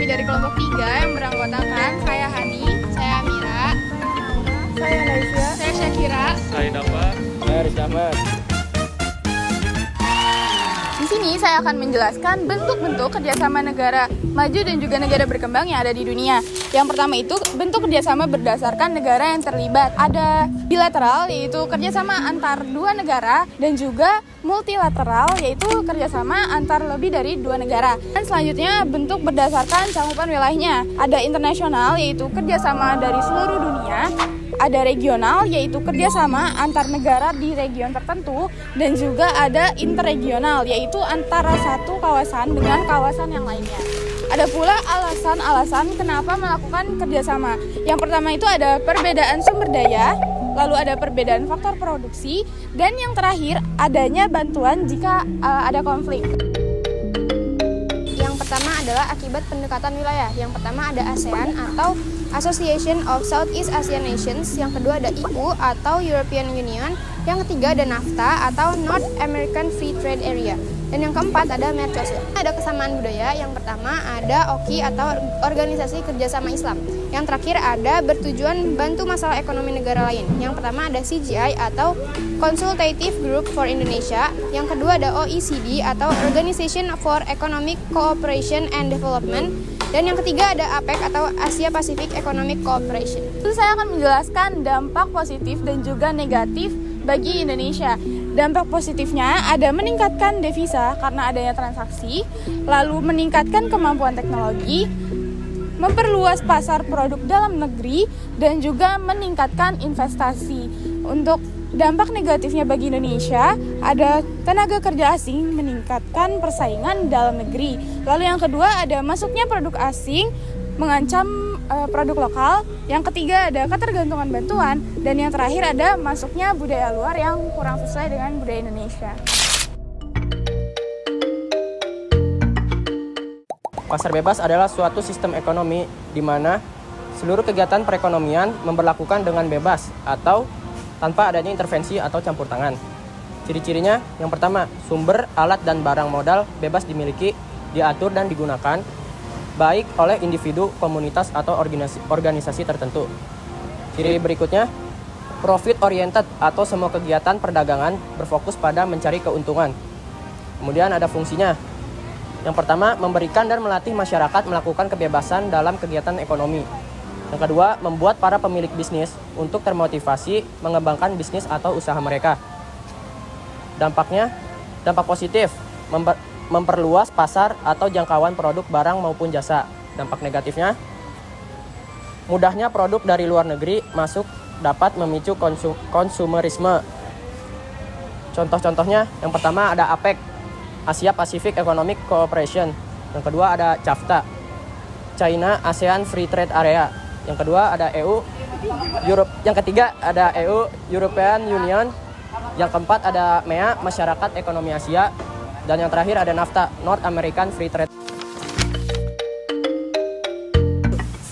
dari kelompok 3 yang beranggotakan saya Hani, saya Amira, Saya Naisya. saya Syakira. Saya Dava. Saya Rizamar. Di sini saya akan menjelaskan bentuk-bentuk kerjasama negara maju dan juga negara berkembang yang ada di dunia. Yang pertama itu bentuk kerjasama berdasarkan negara yang terlibat. Ada bilateral, yaitu kerjasama antar dua negara, dan juga multilateral, yaitu kerjasama antar lebih dari dua negara. Dan selanjutnya bentuk berdasarkan cakupan wilayahnya. Ada internasional, yaitu kerjasama dari seluruh dunia. Ada regional, yaitu kerjasama antar negara di region tertentu, dan juga ada interregional, yaitu antara satu kawasan dengan kawasan yang lainnya. Ada pula alasan-alasan kenapa melakukan kerjasama. Yang pertama itu ada perbedaan sumber daya, lalu ada perbedaan faktor produksi, dan yang terakhir adanya bantuan jika ada konflik. Yang pertama adalah akibat pendekatan wilayah. Yang pertama ada ASEAN atau Association of Southeast Asian Nations. Yang kedua ada EU atau European Union. Yang ketiga ada NAFTA atau North American Free Trade Area. Dan yang keempat ada Mercosur. Ada kesamaan budaya. Yang pertama ada OKI atau Organisasi Kerjasama Islam. Yang terakhir ada bertujuan bantu masalah ekonomi negara lain. Yang pertama ada CGI atau Consultative Group for Indonesia. Yang kedua ada OECD atau Organization for Economic Cooperation and Development. Dan yang ketiga ada APEC atau Asia Pacific Economic Cooperation. Itu saya akan menjelaskan dampak positif dan juga negatif bagi Indonesia. Dampak positifnya ada meningkatkan devisa karena adanya transaksi, lalu meningkatkan kemampuan teknologi, memperluas pasar produk dalam negeri, dan juga meningkatkan investasi. Untuk dampak negatifnya bagi Indonesia, ada tenaga kerja asing meningkatkan persaingan dalam negeri. Lalu yang kedua ada masuknya produk asing mengancam produk lokal. Yang ketiga ada ketergantungan bantuan, dan yang terakhir ada masuknya budaya luar yang kurang sesuai dengan budaya Indonesia. Pasar bebas adalah suatu sistem ekonomi di mana seluruh kegiatan perekonomian memberlakukan dengan bebas atau tanpa adanya intervensi atau campur tangan. Ciri-cirinya yang pertama, sumber, alat, dan barang modal bebas dimiliki, diatur, dan digunakan baik oleh individu, komunitas, atau organisasi tertentu. Ciri berikutnya, profit oriented atau semua kegiatan perdagangan berfokus pada mencari keuntungan. Kemudian ada fungsinya. Yang pertama, memberikan dan melatih masyarakat melakukan kebebasan dalam kegiatan ekonomi. Yang kedua, membuat para pemilik bisnis untuk termotivasi mengembangkan bisnis atau usaha mereka. Dampaknya, dampak positif, memperluas pasar atau jangkauan produk barang maupun jasa. Dampak negatifnya, mudahnya produk dari luar negeri masuk dapat memicu konsumerisme. Contoh-contohnya, yang pertama ada APEC, Asia Pacific Economic Cooperation. Yang kedua ada CAFTA, China ASEAN Free Trade Area. Yang kedua ada EU, yang ketiga ada EU, European Union. Yang keempat ada MEA, Masyarakat Ekonomi Asia. Dan yang terakhir ada NAFTA, North American Free Trade.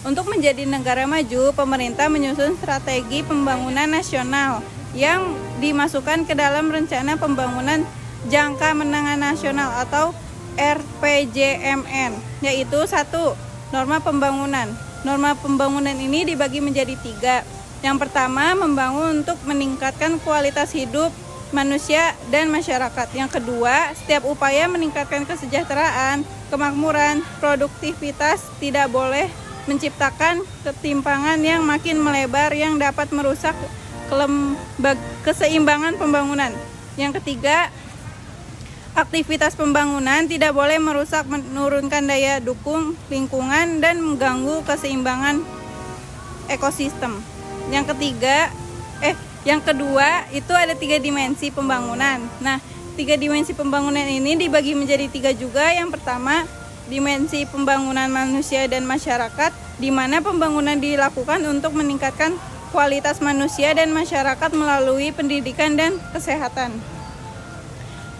Untuk menjadi negara maju, pemerintah menyusun strategi pembangunan nasional yang dimasukkan ke dalam rencana pembangunan jangka menengah nasional atau RPJMN, yaitu 1. Norma pembangunan. Norma pembangunan ini dibagi menjadi 3. Yang pertama, membangun untuk meningkatkan kualitas hidup manusia dan masyarakat. Yang kedua, setiap upaya meningkatkan kesejahteraan, kemakmuran, produktivitas tidak boleh menciptakan ketimpangan yang makin melebar yang dapat merusak keseimbangan pembangunan. Yang ketiga, aktivitas pembangunan tidak boleh merusak, menurunkan daya dukung lingkungan dan mengganggu keseimbangan ekosistem. Yang kedua itu ada 3 dimensi pembangunan. Nah, 3 dimensi pembangunan ini dibagi menjadi 3 juga. Yang pertama, dimensi pembangunan manusia dan masyarakat, di mana pembangunan dilakukan untuk meningkatkan kualitas manusia dan masyarakat melalui pendidikan dan kesehatan.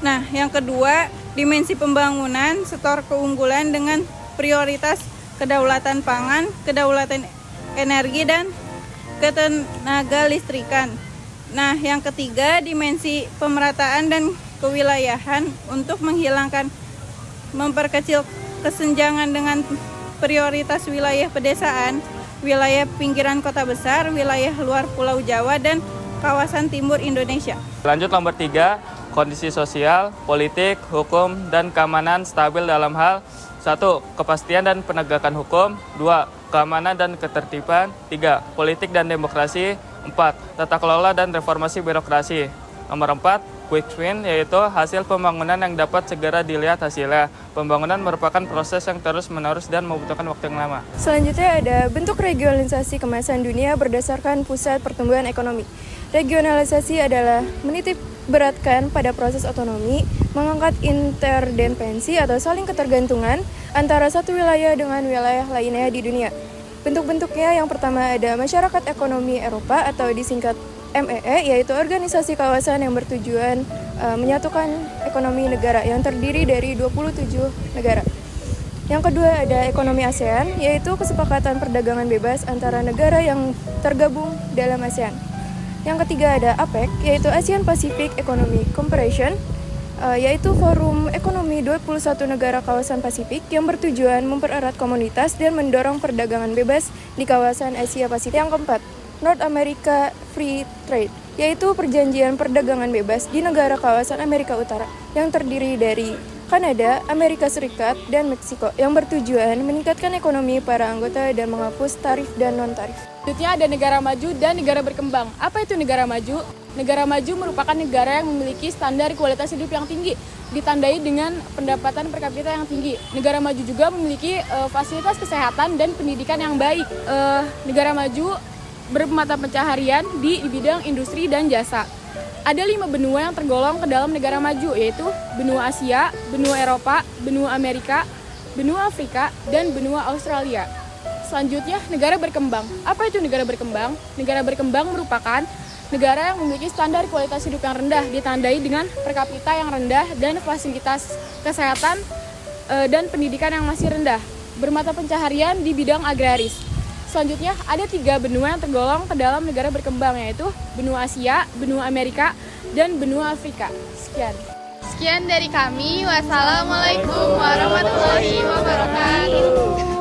Nah, yang kedua, dimensi pembangunan sektor keunggulan dengan prioritas kedaulatan pangan, kedaulatan energi, dan ketenaga listrikan. Nah, yang ketiga, dimensi pemerataan dan kewilayahan untuk memperkecil kesenjangan dengan prioritas wilayah pedesaan, wilayah pinggiran kota besar, wilayah luar Pulau Jawa, dan kawasan timur Indonesia. Lanjut nomor 3, kondisi sosial, politik, hukum, dan keamanan stabil dalam hal 1. Kepastian dan penegakan hukum. 2. Keamanan dan ketertiban. 3. Politik dan demokrasi. 4. Tata kelola dan reformasi birokrasi. Nomor 4. Quick win, yaitu hasil pembangunan yang dapat segera dilihat hasilnya. Pembangunan merupakan proses yang terus-menerus dan membutuhkan waktu yang lama. Selanjutnya ada bentuk regionalisasi kemasan dunia berdasarkan pusat pertumbuhan ekonomi. Regionalisasi adalah menitik beratkan pada proses otonomi, mengangkat interdependensi atau saling ketergantungan antara satu wilayah dengan wilayah lainnya di dunia. Bentuk-bentuknya yang pertama ada Masyarakat Ekonomi Eropa atau disingkat MEE, yaitu organisasi kawasan yang bertujuan menyatukan ekonomi negara yang terdiri dari 27 negara. Yang kedua ada ekonomi ASEAN, yaitu kesepakatan perdagangan bebas antara negara yang tergabung dalam ASEAN. Yang ketiga ada APEC, yaitu Asian Pacific Economic Cooperation, yaitu forum ekonomi 21 negara kawasan Pasifik yang bertujuan mempererat komunitas dan mendorong perdagangan bebas di kawasan Asia Pasifik. Yang keempat, North America Free Trade, yaitu perjanjian perdagangan bebas di negara kawasan Amerika Utara yang terdiri dari Kanada, Amerika Serikat, dan Meksiko yang bertujuan meningkatkan ekonomi para anggota dan menghapus tarif dan non-tarif. Selanjutnya ada negara maju dan negara berkembang. Apa itu negara maju? Negara maju merupakan negara yang memiliki standar kualitas hidup yang tinggi, ditandai dengan pendapatan per kapita yang tinggi. Negara maju juga memiliki fasilitas kesehatan dan pendidikan yang baik. Negara maju bermata pencaharian di bidang industri dan jasa. Ada 5 benua yang tergolong ke dalam negara maju, yaitu benua Asia, benua Eropa, benua Amerika, benua Afrika, dan benua Australia. Selanjutnya, negara berkembang. Apa itu negara berkembang? Negara berkembang merupakan negara yang memiliki standar kualitas hidup yang rendah, ditandai dengan per kapita yang rendah dan fasilitas kesehatan dan pendidikan yang masih rendah. Bermata pencaharian di bidang agraris. Selanjutnya, ada 3 benua yang tergolong ke dalam negara berkembang, yaitu benua Asia, benua Amerika, dan benua Afrika. Sekian dari kami. Wassalamualaikum warahmatullahi wabarakatuh.